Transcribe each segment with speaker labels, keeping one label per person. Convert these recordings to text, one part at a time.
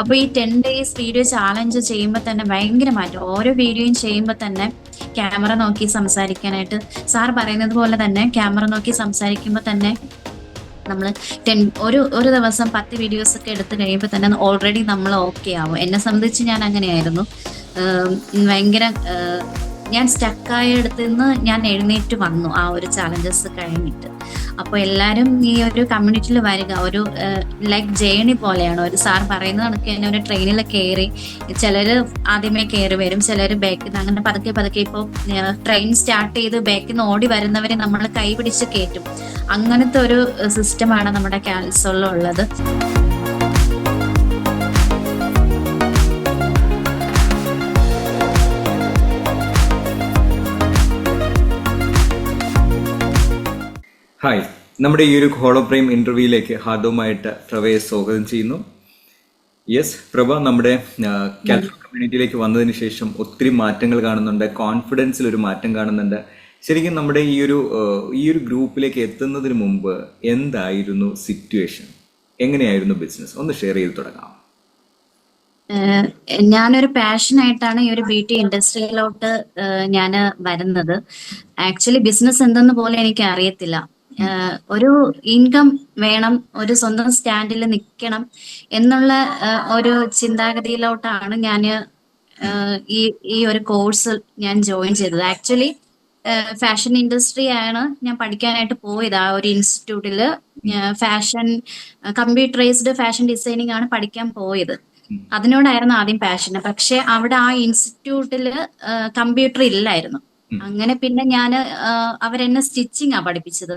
Speaker 1: അപ്പൊ ഈ 10 days video challenge ചെയ്യുമ്പോൾ തന്നെ ഭയങ്കര മാറ്റം. ഓരോ വീഡിയോയും ചെയ്യുമ്പോൾ തന്നെ ക്യാമറ നോക്കി സംസാരിക്കാനായിട്ട് സാർ പറയുന്നത് പോലെ തന്നെ ക്യാമറ നോക്കി സംസാരിക്കുമ്പോൾ തന്നെ നമ്മൾ ഒരു ദിവസം 10 വീഡിയോസ് ഒക്കെ എടുത്തു കഴിയുമ്പോൾ തന്നെ ഓൾറെഡി നമ്മൾ ഓക്കെ ആവും. എന്നെ സംബന്ധിച്ച് ഞാൻ അങ്ങനെയായിരുന്നു. ഭയങ്കര ഞാൻ സ്റ്റക്കായ ഇടത്ത് നിന്ന് ഞാൻ എഴുന്നേറ്റ് വന്നു ആ ഒരു ചാലഞ്ചസ് കഴിഞ്ഞിട്ട്. അപ്പോൾ എല്ലാവരും ഈ ഒരു കമ്മ്യൂണിറ്റിയിൽ വരിക, ഒരു ലൈക്ക് ജേണി പോലെയാണ്. ഒരു സാർ പറയുന്നത് കണക്ക് തന്നെ ഒരു ട്രെയിനിൽ കയറി ചിലർ ആദ്യമേ കയറി വരും, ചിലർ ബാക്കിൽ നിന്ന്, അങ്ങനെ പതുക്കെ പതുക്കെ ഇപ്പോൾ ട്രെയിൻ സ്റ്റാർട്ട് ചെയ്ത് ബാക്കിൽ നിന്ന് ഓടി വരുന്നവരെ നമ്മൾ കൈ പിടിച്ച് കയറ്റും. അങ്ങനത്തെ ഒരു സിസ്റ്റമാണ് നമ്മുടെ കാൽസോളിലുള്ളത്.
Speaker 2: ഹായ്, നമ്മുടെ ഈ ഒരു ഹോളോ പ്രൈം ഇന്റർവ്യൂയിലേക്ക് ഹാർദവുമായിട്ട് പ്രഭയെ സ്വാഗതം ചെയ്യുന്നു. യെസ് പ്രഭ, നമ്മുടെ കാൽസോൾ കമ്മ്യൂണിറ്റിയിലേക്ക് വന്നതിന് ശേഷം ഒത്തിരി മാറ്റങ്ങൾ കാണുന്നുണ്ട്, കോൺഫിഡൻസിൽ ഒരു മാറ്റം കാണുന്നുണ്ട്. ശരിക്കും നമ്മുടെ ഈ ഒരു ഗ്രൂപ്പിലേക്ക് എത്തുന്നതിന് മുമ്പ് എന്തായിരുന്നു സിറ്റുവേഷൻ, എങ്ങനെയായിരുന്നു ബിസിനസ്, ഒന്ന് ഷെയർ ചെയ്ത് തുടങ്ങാം.
Speaker 1: ഞാനൊരു പാഷനായിട്ടാണ് ഈ ഒരു ബ്യൂട്ടി ഇൻഡസ്ട്രിയിലോട്ട് ഞാൻ വരുന്നത്. ആക്ച്വലി ബിസിനസ് എന്തെന്ന് പോലും എനിക്ക് അറിയത്തില്ല. ഒരു ഇൻകം വേണം, ഒരു സ്വന്തം സ്റ്റാൻഡിൽ നിൽക്കണം എന്നുള്ള ഒരു ചിന്താഗതിയിലോട്ടാണ് ഞാൻ ഈ ഈ ഒരു കോഴ്സ് ഞാൻ ജോയിൻ ചെയ്തത്. ആക്ച്വലി ഫാഷൻ ഇൻഡസ്ട്രി ആണ് ഞാൻ പഠിക്കാനായിട്ട് പോയത്. ആ ഒരു ഇൻസ്റ്റിറ്റ്യൂട്ടില് ഫാഷൻ കമ്പ്യൂട്ടറൈസ്ഡ് ഫാഷൻ ഡിസൈനിങ് ആണ് പഠിക്കാൻ പോയത്. അതിനോടായിരുന്നു ആദ്യം പാഷൻ. പക്ഷെ അവിടെ ആ ഇൻസ്റ്റിറ്റ്യൂട്ടില് കമ്പ്യൂട്ടർ ഇല്ലായിരുന്നു. അങ്ങനെ പിന്നെ അവരെന്നെ സ്റ്റിച്ചിങ് ആ പഠിപ്പിച്ചത്.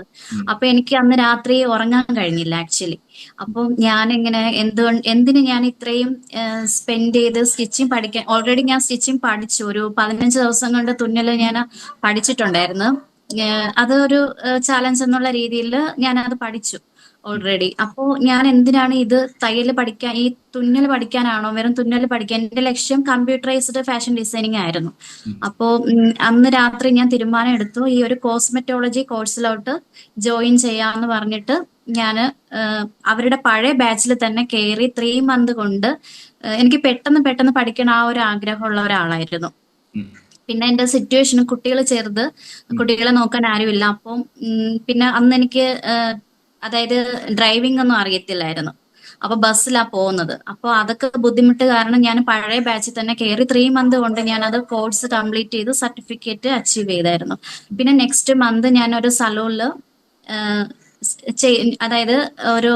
Speaker 1: അപ്പൊ എനിക്ക് അന്ന് രാത്രി ഉറങ്ങാൻ കഴിഞ്ഞില്ല ആക്ച്വലി. അപ്പം ഞാനിങ്ങനെ എന്തിന് ഞാൻ ഇത്രയും സ്പെൻഡ് ചെയ്ത് സ്റ്റിച്ചിങ് പഠിക്കാൻ. ഓൾറെഡി ഞാൻ സ്റ്റിച്ചിങ് പഠിച്ചു, ഒരു 15 ദിവസം കൊണ്ട് തുന്നൽ ഞാൻ പഠിച്ചിട്ടുണ്ടായിരുന്നു. അതൊരു ചാലഞ്ച് എന്നുള്ള രീതിയിൽ ഞാൻ അത് പഠിച്ചു ഓൾറെഡി. അപ്പോ ഞാൻ എന്തിനാണ് ഇത് തയ്യൽ പഠിക്കാൻ, ഈ തുന്നൽ പഠിക്കാനാണോ, വെറും തുന്നൽ പഠിക്കാൻ? എന്റെ ലക്ഷ്യം കമ്പ്യൂട്ടറൈസ്ഡ് ഫാഷൻ ഡിസൈനിങ് ആയിരുന്നു. അപ്പോ അന്ന് രാത്രി ഞാൻ തീരുമാനം എടുത്തു, ഈ ഒരു കോസ്മെറ്റോളജി കോഴ്സിലോട്ട് ജോയിൻ ചെയ്യാന്ന് പറഞ്ഞിട്ട് ഞാൻ അവരുടെ പഴയ ബാച്ചിൽ തന്നെ കയറി 3 month കൊണ്ട് എനിക്ക് പെട്ടെന്ന് പഠിക്കണം ആ ഒരു ആഗ്രഹമുള്ള ഒരാളായിരുന്നു. പിന്നെ എന്റെ സിറ്റുവേഷൻ, കുട്ടികൾ ചെറുത്, കുട്ടികളെ നോക്കാൻ ആരുമില്ല. അപ്പം പിന്നെ അന്ന് എനിക്ക് അതായത് ഡ്രൈവിംഗ് ഒന്നും അറിയത്തില്ലായിരുന്നു. അപ്പൊ ബസ്സിലാ പോകുന്നത്. അപ്പൊ അതൊക്കെ ബുദ്ധിമുട്ട് കാരണം ഞാൻ പഴയ ബാച്ചിൽ തന്നെ കയറി 3 month കൊണ്ട് ഞാൻ അത് കോഴ്സ് കംപ്ലീറ്റ് ചെയ്ത് സർട്ടിഫിക്കറ്റ് അച്ചീവ് ചെയ്തായിരുന്നു. പിന്നെ നെക്സ്റ്റ് മന്ത് ഞാൻ ഒരു സലൂണില് അതായത് ഒരു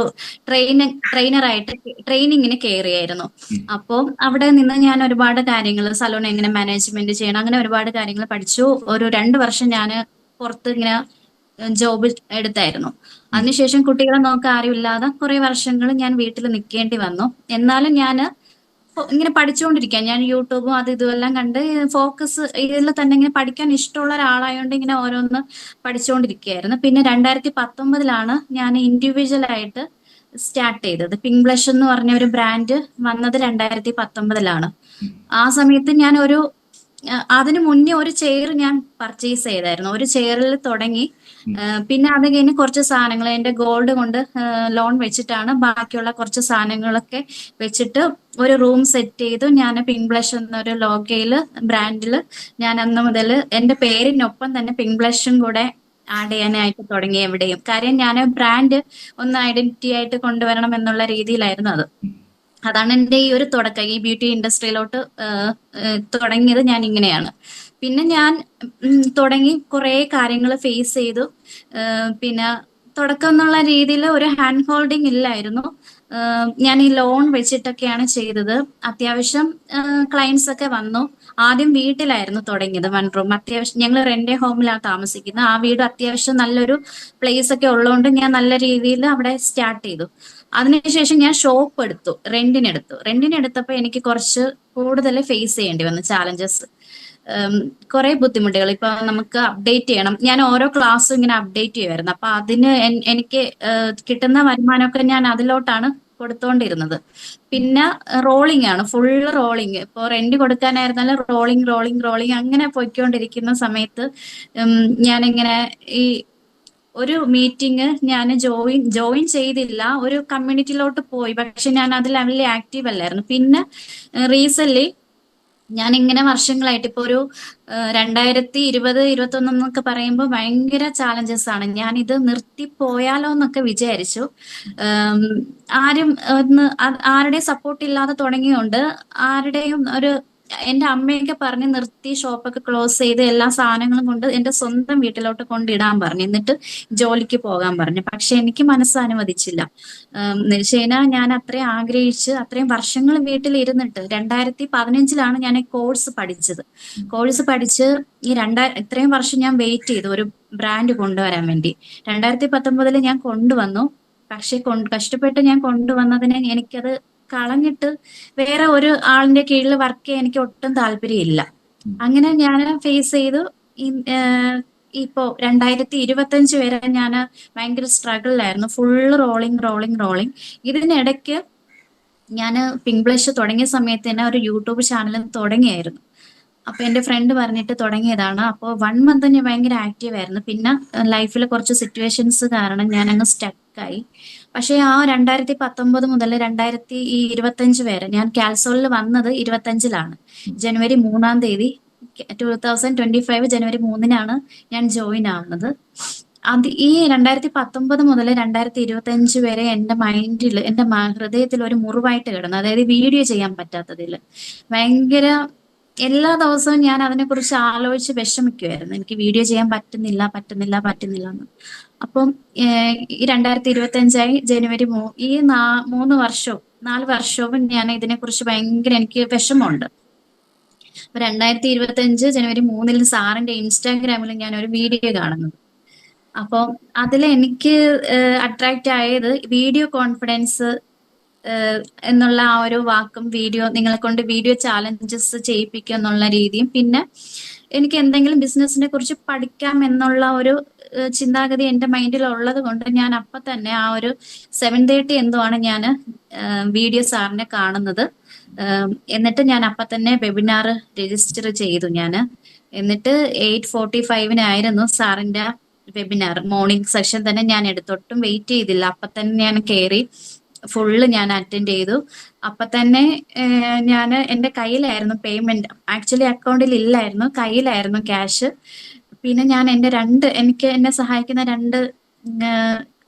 Speaker 1: ട്രെയിനറായിട്ട് ട്രെയിനിങ്ങിന് കയറിയായിരുന്നു. അപ്പോൾ അവിടെ നിന്ന് ഞാൻ ഒരുപാട് കാര്യങ്ങൾ, സലൂൺ എങ്ങനെ മാനേജ്മെന്റ് ചെയ്യണം, അങ്ങനെ ഒരുപാട് കാര്യങ്ങൾ പഠിച്ചു. ഒരു 2 വർഷം ഞാൻ പുറത്ത് ഇങ്ങനെ ജോബ് എടുത്തായിരുന്നു. അതിനുശേഷം കുട്ടികളെ നോക്കാൻ ആരും ഇല്ലാതെ കുറെ വർഷങ്ങൾ ഞാൻ വീട്ടിൽ നിൽക്കേണ്ടി വന്നു. എന്നാലും ഞാൻ ഇങ്ങനെ പഠിച്ചുകൊണ്ടിരിക്കാം. ഞാൻ യൂട്യൂബും അത് ഇതുമെല്ലാം കണ്ട് ഫോക്കസ് ഇതിൽ തന്നെ ഇങ്ങനെ പഠിക്കാൻ ഇഷ്ടമുള്ള ഒരാളായതുകൊണ്ട് ഇങ്ങനെ ഓരോന്ന് പഠിച്ചുകൊണ്ടിരിക്കുകയായിരുന്നു. പിന്നെ 2019 ഞാൻ ഇൻഡിവിജ്വൽ ആയിട്ട് സ്റ്റാർട്ട് ചെയ്തത്. പിങ്ക് ബ്ലഷ് എന്ന് പറഞ്ഞ ഒരു ബ്രാൻഡ് വന്നത് 2019. ആ സമയത്ത് ഞാൻ അതിനു മുന്നേ ഒരു ചെയർ ഞാൻ പർച്ചേസ് ചെയ്തായിരുന്നു. ഒരു ചെയറിൽ തുടങ്ങി. പിന്നെ അത് കഴിഞ്ഞ് കുറച്ച് സാധനങ്ങൾ എന്റെ ഗോൾഡ് കൊണ്ട് ലോൺ വെച്ചിട്ടാണ് ബാക്കിയുള്ള കുറച്ച് സാധനങ്ങളൊക്കെ വെച്ചിട്ട് ഒരു റൂം സെറ്റ് ചെയ്തു. ഞാൻ പിങ്ക് ബ്ലഷ് എന്നൊരു ലോഗോയില് ബ്രാൻഡിൽ ഞാൻ അന്ന് മുതൽ എന്റെ പേരിനൊപ്പം തന്നെ പിങ്ക് ബ്ലഷും കൂടെ ആഡ് ചെയ്യാനായിട്ട് തുടങ്ങി എവിടെയും. കാര്യം ഞാൻ ബ്രാൻഡ് ഒന്ന് ഐഡന്റിറ്റി ആയിട്ട് കൊണ്ടുവരണം എന്നുള്ള രീതിയിലായിരുന്നു അത്. അതാണ് എന്റെ ഈ ഒരു തുടക്കം. ഈ ബ്യൂട്ടി ഇൻഡസ്ട്രിയിലോട്ട് തുടങ്ങിയത് ഞാൻ ഇങ്ങനെയാണ്. പിന്നെ ഞാൻ തുടങ്ങി കുറെ കാര്യങ്ങൾ ഫേസ് ചെയ്തു. പിന്നെ തുടക്കം എന്നുള്ള രീതിയിൽ ഒരു ഹാൻഡ് ഹോൾഡിങ് ഇല്ലായിരുന്നു. ഞാൻ ഈ ലോൺ വെച്ചിട്ടൊക്കെയാണ് ചെയ്തത്. അത്യാവശ്യം ക്ലയൻസ് ഒക്കെ വന്നു. ആദ്യം വീട്ടിലായിരുന്നു തുടങ്ങിയത്, 1 room. അത്യാവശ്യം ഞങ്ങൾ റെന്റ് ഹോമിലാണ് താമസിക്കുന്നത്. ആ വീട് അത്യാവശ്യം നല്ലൊരു പ്ലേസ് ഒക്കെ ഉള്ളതുകൊണ്ട് ഞാൻ നല്ല രീതിയിൽ അവിടെ സ്റ്റാർട്ട് ചെയ്തു. അതിനുശേഷം ഞാൻ ഷോപ്പ് എടുത്തു, റെന്റിനെടുത്തപ്പോൾ എനിക്ക് കുറച്ച് കൂടുതൽ ഫേസ് ചെയ്യേണ്ടി വന്നു ചാലഞ്ചസ്, കുറെ ബുദ്ധിമുട്ടുകൾ. ഇപ്പൊ നമുക്ക് അപ്ഡേറ്റ് ചെയ്യണം. ഞാൻ ഓരോ ക്ലാസ്സും ഇങ്ങനെ അപ്ഡേറ്റ് ചെയ്യുമായിരുന്നു. അപ്പൊ അതിന് എനിക്ക് കിട്ടുന്ന വരുമാനമൊക്കെ ഞാൻ അതിലോട്ടാണ് കൊടുത്തോണ്ടിരുന്നത്. പിന്നെ റോളിംഗ് ആണ്, ഫുൾ റോളിംഗ്. ഇപ്പൊ റെന്റ് കൊടുക്കാനായിരുന്നാലും റോളിംഗ് അങ്ങനെ പോയിക്കൊണ്ടിരിക്കുന്ന സമയത്ത് ഞാനിങ്ങനെ ഈ ഒരു മീറ്റിംഗ് ഞാൻ ജോയിൻ ചെയ്തില്ല. ഒരു കമ്മ്യൂണിറ്റിയിലോട്ട് പോയി, പക്ഷെ ഞാൻ അതിൽ വലിയ ആക്റ്റീവ് അല്ലായിരുന്നു. പിന്നെ റീസെന്റ് ഞാൻ ഇങ്ങനെ വർഷങ്ങളായിട്ട് ഇപ്പൊ ഒരു 2020-2021 എന്നൊക്കെ പറയുമ്പോൾ ഭയങ്കര ചാലഞ്ചസ് ആണ്. ഞാൻ ഇത് നിർത്തിപ്പോയാലോ എന്നൊക്കെ വിചാരിച്ചു. ഉം, ആരുടെയും സപ്പോർട്ട് ഇല്ലാതെ തുടങ്ങിയോണ്ട് ആരുടെയും എന്റെ അമ്മയൊക്കെ പറഞ്ഞ് നിർത്തി, ഷോപ്പൊക്കെ ക്ലോസ് ചെയ്ത് എല്ലാ സാധനങ്ങളും കൊണ്ട് എന്റെ സ്വന്തം വീട്ടിലോട്ട് കൊണ്ടിടാൻ പറഞ്ഞു, എന്നിട്ട് ജോലിക്ക് പോകാൻ പറഞ്ഞു. പക്ഷെ എനിക്ക് മനസ്സ് അനുവദിച്ചില്ല. എന്ന് വെച്ച് കഴിഞ്ഞാൽ ഞാൻ അത്രയും ആഗ്രഹിച്ച് അത്രയും വർഷങ്ങൾ വീട്ടിലിരുന്നിട്ട് 2015 ഞാൻ കോഴ്സ് പഠിച്ചത്. കോഴ്സ് പഠിച്ച് ഇത്രയും വർഷം ഞാൻ വെയിറ്റ് ചെയ്തു ഒരു ബ്രാൻഡ് കൊണ്ടുവരാൻ വേണ്ടി. 2019 ഞാൻ കൊണ്ടുവന്നു. പക്ഷെ കഷ്ടപ്പെട്ട് ഞാൻ കൊണ്ടുവന്നതിന് എനിക്കത് കളഞ്ഞിട്ട് വേറെ ഒരു ആളിന്റെ കീഴിൽ വർക്ക് ചെയ്യാൻ എനിക്ക് ഒട്ടും താല്പര്യമില്ല. അങ്ങനെ ഞാൻ ഫേസ് ചെയ്തു. ഇപ്പോ 2025 വരെ ഞാൻ ഭയങ്കര സ്ട്രഗിളിലായിരുന്നു. Full rolling. ഇതിനിടയ്ക്ക് ഞാൻ പിങ്ക് ബ്ലഷ് തുടങ്ങിയ സമയത്ത് തന്നെ ഒരു യൂട്യൂബ് ചാനൽ തുടങ്ങിയായിരുന്നു. അപ്പൊ എന്റെ ഫ്രണ്ട് പറഞ്ഞിട്ട് തുടങ്ങിയതാണ്. അപ്പോൾ 1 മന്ത് ഞാൻ ഭയങ്കര ആക്റ്റീവ് ആയിരുന്നു. പിന്നെ ലൈഫിൽ കുറച്ച് സിറ്റുവേഷൻസ് കാരണം ഞാൻ അങ്ങ് സ്റ്റക്കായി. പക്ഷെ ആ 2019 മുതൽ 2025 വരെ ഞാൻ കാൽസോളിൽ വന്നത് 25-ലാണ്. ജനുവരി 3-ാം തീയതി 2025 ജനുവരി 3-നാണ് ഞാൻ ജോയിൻ ആവുന്നത്. ഈ 2019 മുതൽ 2025 വരെ എന്റെ മൈൻഡിൽ, എന്റെ ഹൃദയത്തിൽ ഒരു മുറിവായിട്ട് കിടന്നു. അതായത് വീഡിയോ ചെയ്യാൻ പറ്റാത്തതിൽ ഭയങ്കര എല്ലാ ദിവസവും ഞാൻ അതിനെക്കുറിച്ച് ആലോചിച്ച് വിഷമിക്കുമായിരുന്നു. എനിക്ക് വീഡിയോ ചെയ്യാൻ പറ്റുന്നില്ല എന്ന്. അപ്പം ഈ 2025 ജനുവരി ഈ 4 വർഷവും ഞാൻ ഇതിനെക്കുറിച്ച് ഭയങ്കര എനിക്ക് വിഷമമുണ്ട്. അപ്പൊ 2025 ജനുവരി 3-ന് സാറിന്റെ ഇൻസ്റ്റാഗ്രാമിൽ ഞാൻ ഒരു വീഡിയോ കാണുന്നത്. അപ്പോൾ അതിൽ എനിക്ക് അട്രാക്റ്റ് ആയത് വീഡിയോ കോൺഫിഡൻസ് എന്നുള്ള ആ ഒരു വാക്കും, നിങ്ങളെ കൊണ്ട് വീഡിയോ ചാലഞ്ചസ് ചെയ്യിപ്പിക്കുക എന്നുള്ള രീതിയും, പിന്നെ എനിക്ക് എന്തെങ്കിലും ബിസിനസിനെ കുറിച്ച് പഠിക്കാം എന്നുള്ള ഒരു ചിന്താഗതി എന്റെ മൈൻഡിൽ ഉള്ളത് കൊണ്ട് ഞാൻ അപ്പൊ തന്നെ ആ ഒരു 7:30 എന്തോ ആണ് ഞാൻ വീഡിയോ സാറിനെ കാണുന്നത്. എന്നിട്ട് ഞാൻ അപ്പൊ തന്നെ വെബിനാർ രജിസ്റ്റർ ചെയ്തു ഞാൻ. എന്നിട്ട് 8:45-നായിരുന്നു സാറിന്റെ വെബിനാർ. മോർണിംഗ് സെഷൻ തന്നെ ഞാൻ എടുത്തൊട്ടും വെയിറ്റ് ചെയ്തില്ല. അപ്പൊ തന്നെ ഞാൻ കയറി ഫുള്ള് ഞാൻ അറ്റൻഡ് ചെയ്തു. അപ്പൊ തന്നെ ഞാൻ എന്റെ കയ്യിലായിരുന്നു പേയ്മെന്റ്. ആക്ച്വലി അക്കൗണ്ടിൽ ഇല്ലായിരുന്നു, കയ്യിലായിരുന്നു ക്യാഷ്. പിന്നെ ഞാൻ എനിക്ക് എന്നെ സഹായിക്കുന്ന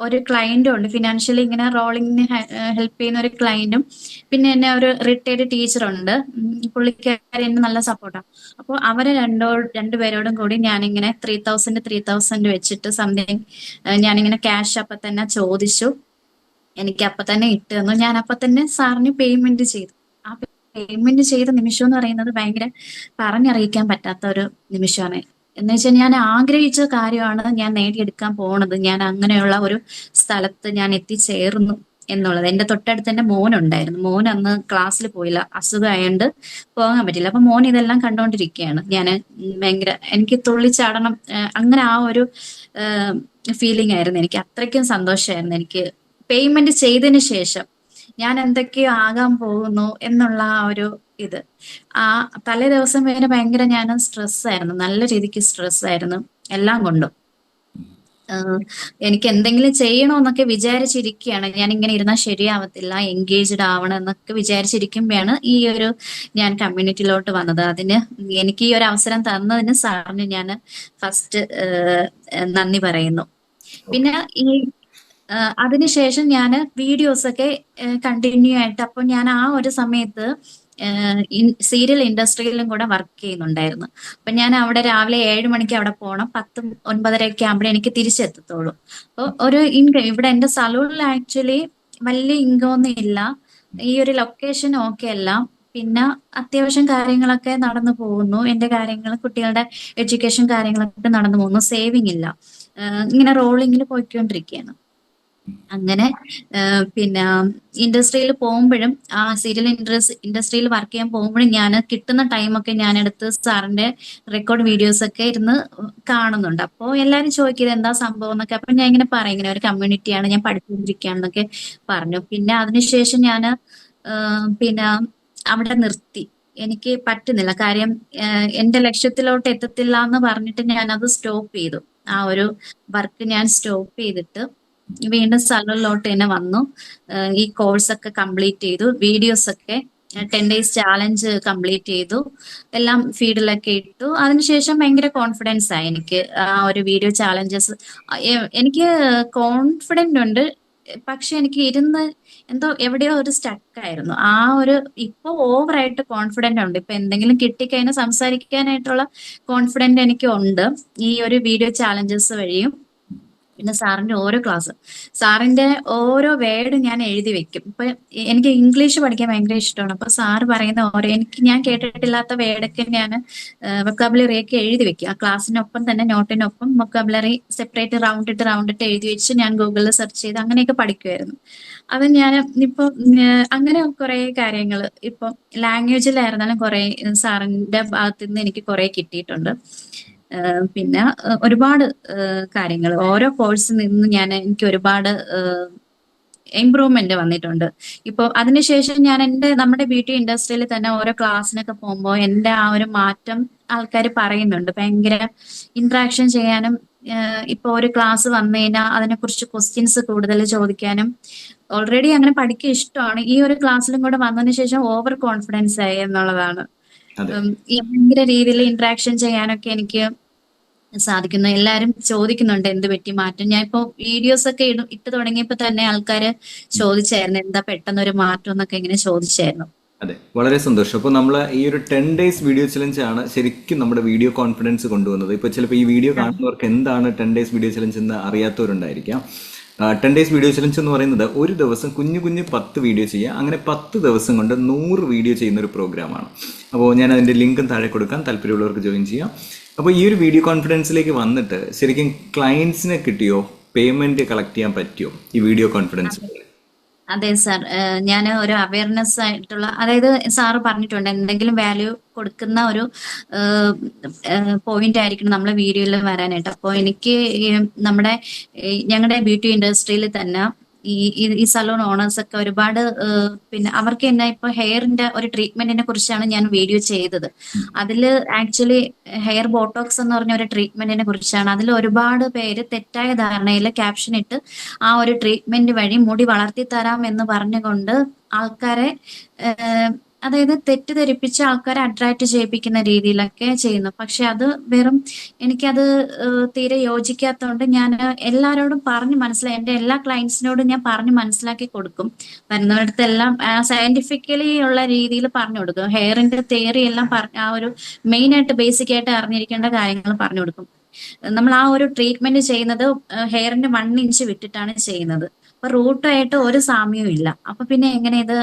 Speaker 1: ഒരു ക്ലയന്റും ഉണ്ട്. ഫിനാൻഷ്യലി ഇങ്ങനെ റോളിങ്ങിന് ഹെൽപ്പ് ചെയ്യുന്ന ഒരു ക്ലയന്റും, പിന്നെ എന്നെ ഒരു റിട്ടയർഡ് ടീച്ചറുണ്ട്. പുള്ളിക്കാരി എന്നെ നല്ല സപ്പോർട്ടാണ്. അപ്പോൾ അവരെ രണ്ടുപേരോടും കൂടി ഞാനിങ്ങനെ 3,000 വെച്ചിട്ട് സംതിങ് ഞാനിങ്ങനെ ക്യാഷ് അപ്പൊ തന്നെ ചോദിച്ചു. എനിക്ക് അപ്പൊ തന്നെ ഇട്ട് തന്നു. ഞാൻ അപ്പൊ തന്നെ സാറിന് പേയ്മെന്റ് ചെയ്തു. ആ പേയ്മെന്റ് ചെയ്ത നിമിഷം എന്ന് പറയുന്നത് ഭയങ്കര പറഞ്ഞറിയിക്കാൻ പറ്റാത്ത ഒരു നിമിഷമാണ്. എന്ന് വെച്ചാൽ ഞാൻ ആഗ്രഹിച്ച കാര്യമാണ് ഞാൻ നേടിയെടുക്കാൻ പോണത്. ഞാൻ അങ്ങനെയുള്ള ഒരു സ്ഥലത്ത് ഞാൻ എത്തിച്ചേർന്നു എന്നുള്ളത്. എന്റെ തൊട്ടടുത്ത് എന്റെ മോനുണ്ടായിരുന്നു. മോൻ അന്ന് ക്ലാസ്സിൽ പോയില്ല, അസുഖമായോണ്ട് പോകാൻ പറ്റില്ല. അപ്പൊ മോൻ ഇതെല്ലാം കണ്ടോണ്ടിരിക്കുകയാണ്. ഞാൻ ഭയങ്കര എനിക്ക് തുള്ളിച്ചാടണം, അങ്ങനെ ആ ഒരു ഫീലിംഗ് ആയിരുന്നു എനിക്ക്. അത്രയ്ക്കും സന്തോഷമായിരുന്നു എനിക്ക്. പേയ്മെന്റ് ചെയ്തതിന് ശേഷം ഞാൻ എന്തൊക്കെയോ ആകാൻ പോകുന്നു എന്നുള്ള ആ ഒരു ഇത്. ആ തലേ ദിവസം വരെ ഭയങ്കര ഞാൻ സ്ട്രെസ്സായിരുന്നു, നല്ല രീതിക്ക് സ്ട്രെസ്സായിരുന്നു എല്ലാം കൊണ്ടും. എനിക്ക് എന്തെങ്കിലും ചെയ്യണമെന്നൊക്കെ വിചാരിച്ചിരിക്കുകയാണ്. ഞാൻ ഇങ്ങനെ ഇരുന്നാൽ ശരിയാവത്തില്ല, എൻഗേജ്ഡ് ആവണം എന്നൊക്കെ വിചാരിച്ചിരിക്കുമ്പോഴാണ് ഞാൻ കമ്മ്യൂണിറ്റിയിലോട്ട് വന്നത്. അതിന് എനിക്ക് ഈ ഒരു അവസരം തന്നതിന് സാറിന് ഞാൻ ഫസ്റ്റ് നന്ദി പറയുന്നു. പിന്നെ അതിനുശേഷം ഞാൻ വീഡിയോസൊക്കെ കണ്ടിന്യൂ ആയിട്ട്, അപ്പൊ ഞാൻ ആ ഒരു സമയത്ത് സീരിയൽ ഇൻഡസ്ട്രിയിലും കൂടെ വർക്ക് ചെയ്യുന്നുണ്ടായിരുന്നു. അപ്പൊ ഞാൻ അവിടെ രാവിലെ 7 മണിക്ക് അവിടെ പോകണം, 10-9:30 ആകുമ്പോഴേ എനിക്ക് തിരിച്ചെത്തത്തുള്ളൂ. അപ്പോൾ ഒരു ഇൻകം ഇവിടെ എന്റെ സലൂണിൽ ആക്ച്വലി വലിയ ഇൻകം ഒന്നും ഇല്ല. ഈ ഒരു ലൊക്കേഷൻ ഓക്കെ അല്ല. പിന്നെ അത്യാവശ്യം കാര്യങ്ങളൊക്കെ നടന്നു പോകുന്നു. എന്റെ കാര്യങ്ങൾ, കുട്ടികളുടെ എഡ്യൂക്കേഷൻ കാര്യങ്ങളൊക്കെ നടന്നു പോകുന്നു. സേവിങ് ഇല്ല, ഇങ്ങനെ റോളിങ്ങിൽ പോയിക്കൊണ്ടിരിക്കുകയാണ്. അങ്ങനെ പിന്നെ ഇൻഡസ്ട്രിയിൽ പോകുമ്പോഴും, ആ സീരിയൽ ഇൻഡസ്ട്രിയിൽ വർക്ക് ചെയ്യാൻ പോകുമ്പോഴും ഞാൻ കിട്ടുന്ന ടൈമൊക്കെ ഞാൻ എടുത്ത് സാറിന്റെ റെക്കോർഡ് വീഡിയോസ് ഒക്കെ ഇരുന്ന് കാണുന്നുണ്ട്. അപ്പോൾ എല്ലാവരും ചോദിക്കുന്നത് എന്താ സംഭവം എന്നൊക്കെ. അപ്പൊ ഞാൻ ഇങ്ങനെ പറയും, ഇങ്ങനെ ഒരു കമ്മ്യൂണിറ്റിയാണ്, ഞാൻ പഠിച്ചുകൊണ്ടിരിക്കുകയാണെന്നൊക്കെ പറഞ്ഞു. പിന്നെ അതിനുശേഷം ഞാൻ പിന്നെ അവിടെ നിർത്തി. എനിക്ക് പറ്റുന്നില്ല. കാര്യം എന്റെ ലക്ഷ്യത്തിലോട്ട് എത്തത്തില്ല എന്ന് പറഞ്ഞിട്ട് ഞാൻ അത് സ്റ്റോപ്പ് ചെയ്തു. ആ ഒരു വർക്ക് ഞാൻ സ്റ്റോപ്പ് ചെയ്തിട്ട് വീണ്ടും സലൂണിലോട്ട് തന്നെ വന്നു. ഈ കോഴ്സൊക്കെ കംപ്ലീറ്റ് ചെയ്തു. വീഡിയോസ് ഒക്കെ 10 days ചാലഞ്ച് കംപ്ലീറ്റ് ചെയ്തു. എല്ലാം ഫീഡിലൊക്കെ ഇട്ടു. അതിനുശേഷം ഭയങ്കര കോൺഫിഡൻസ് ആയി എനിക്ക്. ആ ഒരു വീഡിയോ ചാലഞ്ചസ് എനിക്ക് കോൺഫിഡന്റ് ഉണ്ട്. പക്ഷെ എനിക്ക് ഇരുന്ന് എന്തോ എവിടെയോ ഒരു സ്റ്റക്കായിരുന്നു. ആ ഒരു ഇപ്പൊ ഓവറായിട്ട് കോൺഫിഡന്റ് ഉണ്ട്. ഇപ്പൊ എന്തെങ്കിലും കിട്ടിക്കഴിഞ്ഞാൽ സംസാരിക്കാനായിട്ടുള്ള കോൺഫിഡന്റ് എനിക്ക് ഉണ്ട് ഈ ഒരു വീഡിയോ ചാലഞ്ചസ് വഴിയും. പിന്നെ സാറിന്റെ ഓരോ ക്ലാസ്, സാറിന്റെ ഓരോ വേർഡ് ഞാൻ എഴുതി വെക്കും. ഇപ്പൊ എനിക്ക് ഇംഗ്ലീഷ് പഠിക്കാൻ ഭയങ്കര ഇഷ്ടമാണ്. അപ്പൊ സാറ് പറയുന്ന ഓരോ ഞാൻ കേട്ടിട്ടില്ലാത്ത വേർഡൊക്കെ ഞാൻ വൊക്കാബുലറി ഒക്കെ എഴുതി വെക്കും. ആ ക്ലാസ്സിനൊപ്പം തന്നെ നോട്ടിനൊപ്പം വൊക്കാബുലറി സെപ്പറേറ്റ് റൗണ്ട് ഇട്ട് എഴുതി വെച്ച് ഞാൻ ഗൂഗിളിൽ സെർച്ച് ചെയ്ത് അങ്ങനെയൊക്കെ പഠിക്കുമായിരുന്നു. അത് ഞാൻ ഇപ്പൊ അങ്ങനെ കുറെ കാര്യങ്ങൾ ഇപ്പൊ ലാംഗ്വേജിലായിരുന്നാലും കുറെ സാറിന്റെ ഭാഗത്ത് നിന്ന് എനിക്ക് കുറെ കിട്ടിയിട്ടുണ്ട്. പിന്നെ ഒരുപാട് കാര്യങ്ങൾ ഓരോ കോഴ്സിൽ നിന്ന് എനിക്ക് ഒരുപാട് ഇമ്പ്രൂവ്മെന്റ് വന്നിട്ടുണ്ട്. ഇപ്പോൾ അതിനുശേഷം ഞാൻ നമ്മുടെ ബ്യൂട്ടി ഇൻഡസ്ട്രിയിൽ തന്നെ ഓരോ ക്ലാസ്സിനൊക്കെ പോകുമ്പോൾ എന്റെ ആ ഒരു മാറ്റം ആൾക്കാർ പറയുന്നുണ്ട്. ഭയങ്കര ഇന്ററാക്ഷൻ ചെയ്യാനും ഇപ്പൊ ഒരു ക്ലാസ് വന്നു കഴിഞ്ഞാൽ അതിനെക്കുറിച്ച് ക്വസ്റ്റ്യൻസ് കൂടുതൽ ചോദിക്കാനും ഓൾറെഡി അങ്ങനെ പഠിക്കാൻ ഇഷ്ടമാണ്. ഈ ഒരു ക്ലാസ്സിലും കൂടെ വന്നതിന് ശേഷം ഓവർ കോൺഫിഡൻസ് ആയി എന്നുള്ളതാണ്. ഈ ഭയങ്കര രീതിയിൽ ഇന്ററാക്ഷൻ ചെയ്യാനൊക്കെ എനിക്ക് സാധിക്കുന്നു. എല്ലാരും ചോദിക്കുന്നുണ്ട് എന്ത് പറ്റി മാറ്റം. ഞാൻ ഇപ്പോ വീഡിയോസ് ഒക്കെ ഇട്ട് തുടങ്ങിയപ്പോ തന്നെ ആൾക്കാര് ചോദിച്ചായിരുന്നു എന്താ പെട്ടെന്നൊരു മാറ്റം എന്നൊക്കെ ഇങ്ങനെ ചോദിച്ചായിരുന്നു.
Speaker 2: അതെ, വളരെ സന്തോഷം. അപ്പോൾ നമ്മൾ ഈ ഒരു 10 days വീഡിയോ ചലഞ്ച് ആണ് ശരിക്കും നമ്മുടെ വീഡിയോ കോൺഫിഡൻസ് കൊണ്ടുവന്നത്. ഇപ്പോൾ ചിലപ്പോൾ ഈ വീഡിയോ കാണുന്നവർക്ക് എന്താണ് 10 days വീഡിയോ ചലഞ്ച് എന്ന് അറിയാത്തവരുണ്ടായിരിക്കാം. 10 days വീഡിയോ ചലഞ്ച് എന്ന് പറയുന്നത് ഒരു ദിവസം കുഞ്ഞു 10 വീഡിയോ ചെയ്യുക. അങ്ങനെ 10 ദിവസം കൊണ്ട് 100 വീഡിയോ ചെയ്യുന്ന ഒരു പ്രോഗ്രാമാണ്. അപ്പോൾ ഞാൻ അതിൻ്റെ ലിങ്കും താഴെ കൊടുക്കാം, താല്പര്യമുള്ളവർക്ക് ജോയിൻ ചെയ്യാം. അപ്പോൾ ഈ ഒരു വീഡിയോ കോൺഫിഡൻസിലേക്ക് വന്നിട്ട് ശരിക്കും ക്ലയൻസിനെ കിട്ടിയോ, പേയ്മെന്റ് കളക്ട് ചെയ്യാൻ പറ്റിയോ ഈ വീഡിയോ കോൺഫിഡൻസ്?
Speaker 1: അതെ സാർ, ഞാൻ ഒരു അവയർനെസ് ആയിട്ടുള്ള, അതായത് സാറ് പറഞ്ഞിട്ടുണ്ട് എന്തെങ്കിലും വാല്യൂ കൊടുക്കുന്ന ഒരു പോയിന്റ് ആയിരിക്കണം നമ്മളെ വീഡിയോയിൽ വരാനായിട്ട്. അപ്പോൾ എനിക്ക് ഞങ്ങളുടെ ബ്യൂട്ടി ഇൻഡസ്ട്രിയിൽ തന്നെ ഈ സലൂൺ ഓണേഴ്സ് ഒക്കെ ഒരുപാട് പിന്നെ അവർക്ക് തന്നെ ഇപ്പൊ ഹെയറിന്റെ ഒരു ട്രീറ്റ്മെന്റിനെ കുറിച്ചാണ് ഞാൻ വീഡിയോ ചെയ്തത്. അതില് ആക്ച്വലി ഹെയർ ബോട്ടോക്സ് എന്ന് പറഞ്ഞ ഒരു ട്രീറ്റ്മെന്റിനെ കുറിച്ചാണ്. അതിൽ ഒരുപാട് പേര് തെറ്റായ ധാരണയിൽ ക്യാപ്ഷൻ ഇട്ട് ആ ഒരു ട്രീറ്റ്മെന്റ് വഴി മുടി വളർത്തി തരാം എന്ന് പറഞ്ഞുകൊണ്ട് ആൾക്കാരെ അതായത് തെറ്റിദ്ധരിപ്പിച്ച് ആൾക്കാരെ അട്രാക്ട് ചെയ്യിപ്പിക്കുന്ന രീതിയിലൊക്കെ ചെയ്യുന്നു. പക്ഷെ അത് എനിക്കത് തീരെ യോജിക്കാത്തതുകൊണ്ട് ഞാൻ എല്ലാവരോടും പറഞ്ഞു മനസ്സിലായി, എന്റെ എല്ലാ ക്ലയൻസിനോടും ഞാൻ പറഞ്ഞു മനസ്സിലാക്കി കൊടുക്കും. വരുന്നവരടുത്തെല്ലാം സയന്റിഫിക്കലി ഉള്ള രീതിയിൽ പറഞ്ഞു കൊടുക്കും. ഹെയറിന്റെ തിയറി എല്ലാം ആ ഒരു മെയിൻ ആയിട്ട് ബേസിക് ആയിട്ട് അറിഞ്ഞിരിക്കേണ്ട കാര്യങ്ങൾ പറഞ്ഞു കൊടുക്കും. നമ്മൾ ആ ഒരു ട്രീറ്റ്മെന്റ് ചെയ്യുന്നത് ഹെയറിന്റെ 1 inch വിട്ടിട്ടാണ് ചെയ്യുന്നത്. അപ്പൊ റൂട്ടായിട്ട് ഒരു സാമ്യവും ഇല്ല. അപ്പൊ പിന്നെ എങ്ങനെ ഇത്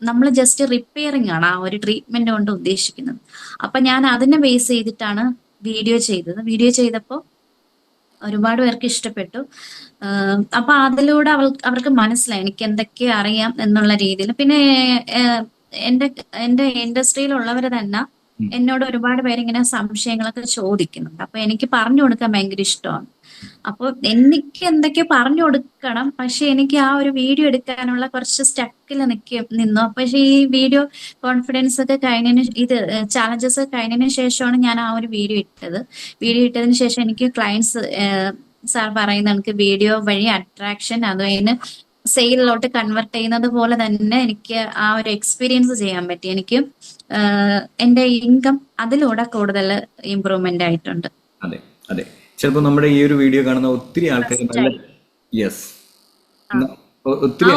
Speaker 1: നമ്മൾ ജസ്റ്റ് റിപ്പയറിംഗ് ആണ് ആ ഒരു ട്രീറ്റ്മെന്റ് കൊണ്ട് ഉദ്ദേശിക്കുന്നത്. അപ്പൊ ഞാൻ അതിനെ ബേസ് ചെയ്തിട്ടാണ് വീഡിയോ ചെയ്തത്. വീഡിയോ ചെയ്തപ്പോൾ ഒരുപാട് പേർക്ക് ഇഷ്ടപ്പെട്ടു. അപ്പൊ അതിലൂടെ അവർക്ക് മനസ്സിലായി എനിക്ക് എന്തൊക്കെ അറിയാം എന്നുള്ള രീതിയിൽ. പിന്നെ എന്റെ ഇൻഡസ്ട്രിയിലുള്ളവർ തന്നെ എന്നോട് ഒരുപാട് പേരിങ്ങനെ സംശയങ്ങളൊക്കെ ചോദിക്കുന്നുണ്ട്. അപ്പൊ എനിക്ക് പറഞ്ഞു കൊടുക്കാൻ ഭയങ്കര ഇഷ്ടമാണ്. അപ്പോൾ എനിക്ക് എന്തൊക്കെ പറഞ്ഞു കൊടുക്കണം, പക്ഷെ എനിക്ക് ആ ഒരു വീഡിയോ എടുക്കാനുള്ള കുറച്ച് സ്റ്റക്കിൽ നിന്നു. പക്ഷെ ഈ വീഡിയോ കോൺഫിഡൻസ് ഒക്കെ ചാലഞ്ചസ് കഴിഞ്ഞതിന് ശേഷമാണ് ഞാൻ ആ ഒരു വീഡിയോ ഇട്ടത്. വീഡിയോ ഇട്ടതിന് ശേഷം എനിക്ക് ക്ലയൻസ് സാർ പറയുന്ന എനിക്ക് വീഡിയോ വഴി അട്രാക്ഷൻ അതിന് സെയിലിലോട്ട് കൺവെർട്ട് ചെയ്യുന്നത് പോലെ തന്നെ എനിക്ക് ആ ഒരു എക്സ്പീരിയൻസ് ചെയ്യാൻ പറ്റി. എനിക്ക് എന്റെ ഇൻകം അതിലൂടെ കൂടുതൽ ഇമ്പ്രൂവ്മെന്റ് ആയിട്ടുണ്ട്.
Speaker 2: അതെ അതെ, ചിലപ്പോൾ നമ്മുടെ ഈ ഒരു വീഡിയോ കാണുന്ന ഒത്തിരി ആൾക്കാർ
Speaker 1: ആ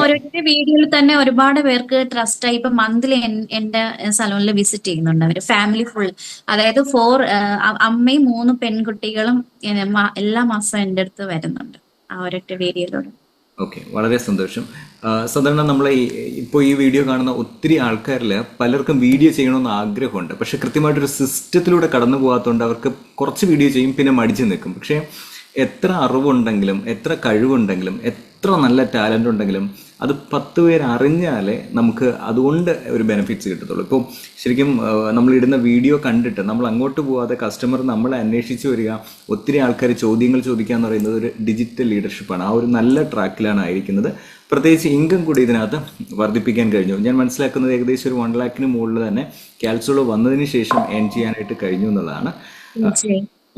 Speaker 1: ഒരൊറ്റ വീഡിയോയിൽ തന്നെ ഒരുപാട് പേർക്ക് ട്രസ്റ്റ് ആയി. ഇപ്പൊ മന്ത്ലി എന്റെ സലൂണിൽ വിസിറ്റ് ചെയ്യുന്നുണ്ട് അവര്, ഫാമിലി ഫുൾ. അതായത് 4 അമ്മയും 3 പെൺകുട്ടികളും എല്ലാ മാസവും എന്റെ അടുത്ത് വരുന്നുണ്ട് ആ ഒരൊറ്റ വീഡിയോയിലൂടെ.
Speaker 2: ഓക്കെ, വളരെ സന്തോഷം. സാധാരണ നമ്മൾ ഇപ്പോൾ ഈ വീഡിയോ കാണുന്ന ഒത്തിരി ആൾക്കാരിൽ പലർക്കും വീഡിയോ ചെയ്യണമെന്ന് ആഗ്രഹമുണ്ട്. പക്ഷെ കൃത്യമായിട്ടൊരു സിസ്റ്റത്തിലൂടെ കടന്നു പോകാത്തതുകൊണ്ട് അവർക്ക് കുറച്ച് വീഡിയോ ചെയ്യും, പിന്നെ മടിച്ചു നിൽക്കും. പക്ഷേ എത്ര അറിവുണ്ടെങ്കിലും എത്ര കഴിവുണ്ടെങ്കിലും എത്ര നല്ല ടാലൻ്റ് ഉണ്ടെങ്കിലും അത് 10 പേര് അറിഞ്ഞാലേ നമുക്ക് അതുകൊണ്ട് ഒരു ബെനിഫിറ്റ്സ് കിട്ടത്തുള്ളൂ. ഇപ്പോൾ ശരിക്കും നമ്മളിടുന്ന വീഡിയോ കണ്ടിട്ട് നമ്മൾ അങ്ങോട്ട് പോകാതെ കസ്റ്റമർ നമ്മളെ അന്വേഷിച്ച് വരിക, ഒത്തിരി ആൾക്കാർ ചോദ്യങ്ങൾ ചോദിക്കുക എന്ന് പറയുന്നത് ഒരു ഡിജിറ്റൽ ലീഡർഷിപ്പാണ്. ആ ഒരു നല്ല ട്രാക്കിലാണ് ആയിരിക്കുന്നത്. പ്രത്യേകിച്ച് ഇൻകം കൂടി ഇതിനകത്ത് വർദ്ധിപ്പിക്കാൻ കഴിഞ്ഞു. ഞാൻ മനസ്സിലാക്കുന്നത് ഏകദേശം ഒരു 1 lakhന് മുകളിൽ തന്നെ കാൽസോളോ വന്നതിന് ശേഷം ഏൺ ചെയ്യാനായിട്ട് കഴിഞ്ഞു എന്നുള്ളതാണ്.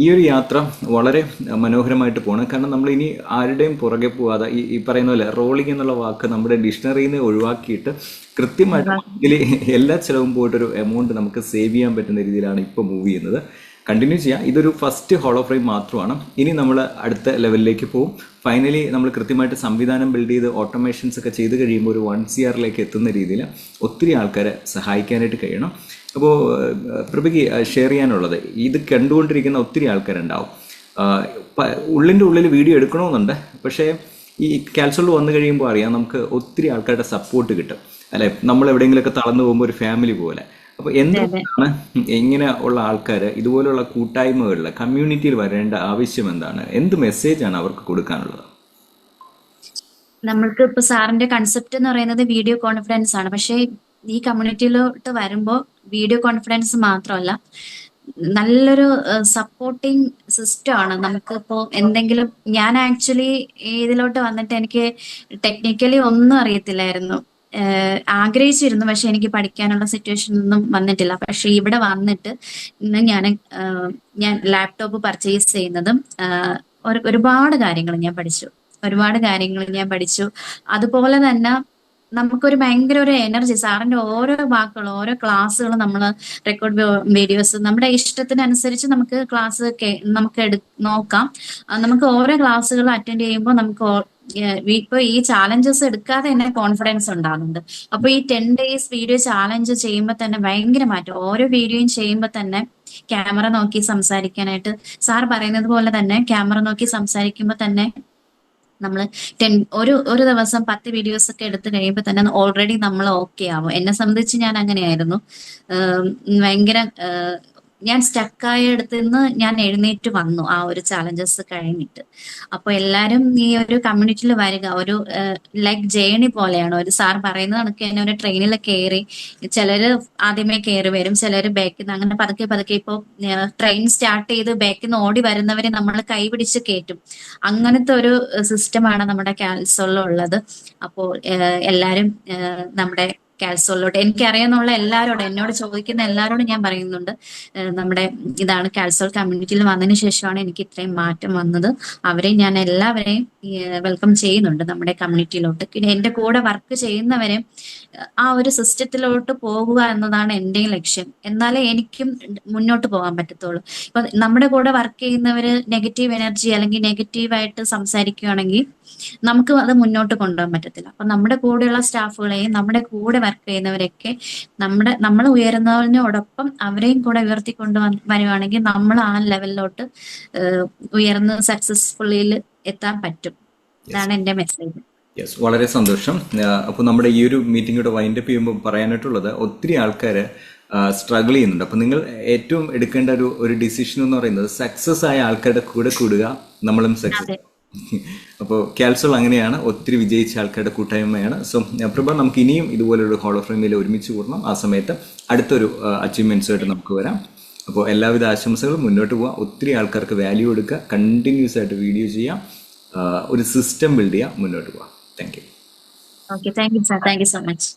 Speaker 2: ഈ ഒരു യാത്ര വളരെ മനോഹരമായിട്ട് പോകണം. കാരണം നമ്മൾ ഇനി ആരുടെയും പുറകെ പോവാതെ ഈ പറയുന്ന പോലെ റോളിംഗ് എന്നുള്ള വാക്ക് നമ്മുടെ ഡിക്ഷണറിയിൽ നിന്ന് ഒഴിവാക്കിയിട്ട് കൃത്യമായിട്ട് മന്ത്ലി എല്ലാ ചിലവും പോയിട്ടൊരു എമൗണ്ട് നമുക്ക് സേവ് ചെയ്യാൻ പറ്റുന്ന രീതിയിലാണ് ഇപ്പോൾ മൂവ് ചെയ്യുന്നത്. കണ്ടിന്യൂ ചെയ്യാം. ഇതൊരു ഫസ്റ്റ് ഹോളോ ഫ്രെയിം മാത്രമാണ്. ഇനി നമ്മൾ അടുത്ത ലെവലിലേക്ക് പോകും. ഫൈനലി നമ്മൾ കൃത്യമായിട്ട് സംവിധാനം ബിൽഡ് ചെയ്ത് ഓട്ടോമേഷൻസ് ഒക്കെ ചെയ്ത് കഴിയുമ്പോൾ ഒരു 1 CR എത്തുന്ന രീതിയിൽ ഒത്തിരി ആൾക്കാരെ സഹായിക്കാനായിട്ട് കഴിയണം. അപ്പോൾ പ്രഭയ്ക്ക് ഷെയർ ചെയ്യാനുള്ളത്, ഇത് കണ്ടുകൊണ്ടിരിക്കുന്ന ഒത്തിരി ആൾക്കാരുണ്ടാവും. ഉള്ളിൻ്റെ ഉള്ളിൽ വീഡിയോ എടുക്കണമെന്നുണ്ട്, പക്ഷേ ഈ കാൽസോളിൽ വന്നു കഴിയുമ്പോൾ അറിയാം നമുക്ക് ഒത്തിരി ആൾക്കാരുടെ സപ്പോർട്ട് കിട്ടും, അല്ലെ? നമ്മൾ എവിടെയെങ്കിലുമൊക്കെ തളർന്നു പോകുമ്പോൾ ഒരു ഫാമിലി പോലെ. അപ്പോൾ എന്താണ് ഇങ്ങനെ ഉള്ള ആൾക്കാർ ഇതുപോലുള്ള കൂട്ടായ്മകളിൽ കമ്മ്യൂണിറ്റിയിൽ വരേണ്ട ആവശ്യം എന്താണ്? എന്ത് മെസ്സേജാണ് അവർക്ക് കൊടുക്കാനുള്ളത്?
Speaker 1: നമ്മൾക്ക് ഇപ്പൊ സാറിന്റെ കൺസെപ്റ്റ് എന്ന് പറയുന്നത് വീഡിയോ കോൺഫിഡൻസ് ആണ്. പക്ഷേ ഈ കമ്മ്യൂണിറ്റിയിലോട്ട് വരുമ്പോൾ വീഡിയോ കോൺഫിഡൻസ് മാത്രമല്ല, നല്ലൊരു സപ്പോർട്ടിങ് സിസ്റ്റം ആണ്. നമുക്കിപ്പോ എന്തെങ്കിലും, ഞാൻ ആക്ച്വലി ഇതിലോട്ട് വന്നിട്ട് എനിക്ക് ടെക്നിക്കലി ഒന്നും അറിയത്തില്ലായിരുന്നു. ആഗ്രഹിച്ചിരുന്നു, പക്ഷെ എനിക്ക് പഠിക്കാനുള്ള സിറ്റുവേഷൻ ഒന്നും വന്നിട്ടില്ല. പക്ഷെ ഇവിടെ വന്നിട്ട് ഇന്ന് ഞാൻ ലാപ്ടോപ്പ് പർച്ചേസ് ചെയ്യുന്നതും ഒരുപാട് കാര്യങ്ങൾ ഞാൻ പഠിച്ചു. അതുപോലെ തന്നെ നമുക്കൊരു ഭയങ്കര ഒരു എനർജി, സാറിന്റെ ഓരോ വാക്കുകളും ഓരോ ക്ലാസ്സുകളും നമ്മൾ റെക്കോർഡ് വീഡിയോസ് നമ്മുടെ ഇഷ്ടത്തിനനുസരിച്ച് നമുക്ക് ക്ലാസ് നമുക്ക് നോക്കാം. നമുക്ക് ഓരോ ക്ലാസ്സുകൾ അറ്റൻഡ് ചെയ്യുമ്പോൾ നമുക്ക് ഇപ്പൊ ഈ ചാലഞ്ചസ് എടുക്കാതെ തന്നെ കോൺഫിഡൻസ് ഉണ്ടാകുന്നുണ്ട്. അപ്പൊ ഈ 10 days വീഡിയോ ചാലഞ്ച് ചെയ്യുമ്പോൾ തന്നെ ഭയങ്കര മാറ്റം. ഓരോ വീഡിയോയും ചെയ്യുമ്പോൾ തന്നെ ക്യാമറ നോക്കി സംസാരിക്കാനായിട്ട്, സാർ പറയുന്നത് പോലെ തന്നെ ക്യാമറ നോക്കി സംസാരിക്കുമ്പോൾ തന്നെ നമ്മൾ ഒരു ദിവസം 10 വീഡിയോസ് ഒക്കെ എടുത്തു കഴിയുമ്പോൾ തന്നെ ഓൾറെഡി നമ്മൾ ഓക്കെ ആവും. എന്നെ സംബന്ധിച്ച് ഞാൻ അങ്ങനെയായിരുന്നു. ഭയങ്കര ഞാൻ സ്റ്റക്കായ അടുത്ത് നിന്ന് ഞാൻ എഴുന്നേറ്റ് വന്നു ആ ഒരു ചാലഞ്ചസ് കഴിഞ്ഞിട്ട്. അപ്പൊ എല്ലാരും ഈ ഒരു കമ്മ്യൂണിറ്റിയിൽ വരിക, ഒരു ലൈക്ക് ജേണി പോലെയാണ്. ഒരു സാർ പറയുന്നത് കണക്ക് തന്നെ ഒരു ട്രെയിനിൽ കയറി, ചിലര് ആദ്യമേ കയറി വരും, ചിലര് ബാക്കിൽ നിന്ന്, അങ്ങനെ പതുക്കെ പതുക്കെ ഇപ്പൊ ട്രെയിൻ സ്റ്റാർട്ട് ചെയ്ത് ബാക്കിൽ നിന്ന് ഓടി വരുന്നവരെ നമ്മൾ കൈപിടിച്ച് കയറ്റും. അങ്ങനത്തെ ഒരു സിസ്റ്റമാണ് നമ്മുടെ കാൽസോളിലുള്ളത്. അപ്പോൾ എല്ലാരും നമ്മുടെ കാൽസോളിലോട്ട്, എനിക്കറിയാന്നുള്ള എല്ലാവരോടും, എന്നോട് ചോദിക്കുന്ന എല്ലാവരോടും ഞാൻ പറയുന്നുണ്ട്, നമ്മുടെ ഇതാണ് കാൽസോൾ കമ്മ്യൂണിറ്റിയിൽ വന്നതിന് ശേഷമാണ് എനിക്ക് ഇത്രയും മാറ്റം വന്നത്. ഞാൻ എല്ലാവരെയും വെൽക്കം ചെയ്യുന്നുണ്ട് നമ്മുടെ കമ്മ്യൂണിറ്റിയിലോട്ട്. പിന്നെ എന്റെ കൂടെ വർക്ക് ചെയ്യുന്നവരെ ആ ഒരു സിസ്റ്റത്തിലോട്ട് പോകുക എന്നതാണ് എന്റെയും ലക്ഷ്യം. എന്നാലേ എനിക്കും മുന്നോട്ട് പോകാൻ പറ്റത്തുള്ളൂ. ഇപ്പൊ നമ്മുടെ കൂടെ വർക്ക് ചെയ്യുന്നവര് നെഗറ്റീവ് എനർജി അല്ലെങ്കിൽ നെഗറ്റീവായിട്ട് സംസാരിക്കുകയാണെങ്കിൽ നമുക്ക് അത് മുന്നോട്ട് കൊണ്ടുപോകാൻ പറ്റത്തില്ല. അപ്പൊ നമ്മുടെ കൂടെയുള്ള സ്റ്റാഫുകളെയും നമ്മുടെ കൂടെ വർക്ക് ചെയ്യുന്നവരെയൊക്കെ നമ്മൾ ഉയരുന്നതിനോടൊപ്പം അവരെയും കൂടെ ഉയർത്തിക്കൊണ്ട് വരുവാണെങ്കിൽ നമ്മൾ ആ ലെവലിലോട്ട് ഉയർന്ന് സക്സസ്ഫുള്ളി എത്താൻ പറ്റും. ഇതാണ് എന്റെ മെസ്സേജ്.
Speaker 2: യെസ്, വളരെ സന്തോഷം. അപ്പോൾ നമ്മുടെ ഈ ഒരു മീറ്റിംഗോടെ വൈൻഡപ്പ് ചെയ്യുമ്പോൾ പറയാനായിട്ടുള്ളത്, ഒത്തിരി ആൾക്കാർ സ്ട്രഗിൾ ചെയ്യുന്നുണ്ട്. അപ്പോൾ നിങ്ങൾ ഏറ്റവും എടുക്കേണ്ട ഒരു ഡിസിഷൻ എന്ന് പറയുന്നത് സക്സസ് ആയ ആൾക്കാരുടെ കൂടെ കൂടുക, നമ്മളും സക്സസ്. അപ്പോൾ കാൽസോൾ അങ്ങനെയാണ്, ഒത്തിരി വിജയിച്ച ആൾക്കാരുടെ കൂട്ടായ്മയാണ്. സോ പ്രഭ, നമുക്ക് ഇനിയും ഇതുപോലൊരു ഹോളോ ഫ്രെയിമിൽ ഒരുമിച്ച് കൂടണം. ആ സമയത്ത് അടുത്തൊരു അച്ചീവ്മെൻറ്റ്സുമായിട്ട് നമുക്ക് വരാം. അപ്പോൾ എല്ലാവിധ ആശംസകളും. മുന്നോട്ട് പോകാം, ഒത്തിരി ആൾക്കാർക്ക് വാല്യൂ കൊടുക്കുക, കണ്ടിന്യൂസ് ആയിട്ട് വീഡിയോ ചെയ്യാം, ഒരു സിസ്റ്റം ബിൽഡ് ചെയ്യാം, മുന്നോട്ട് പോകാം. Thank you.
Speaker 1: Okay, thank you sir, thank you so much.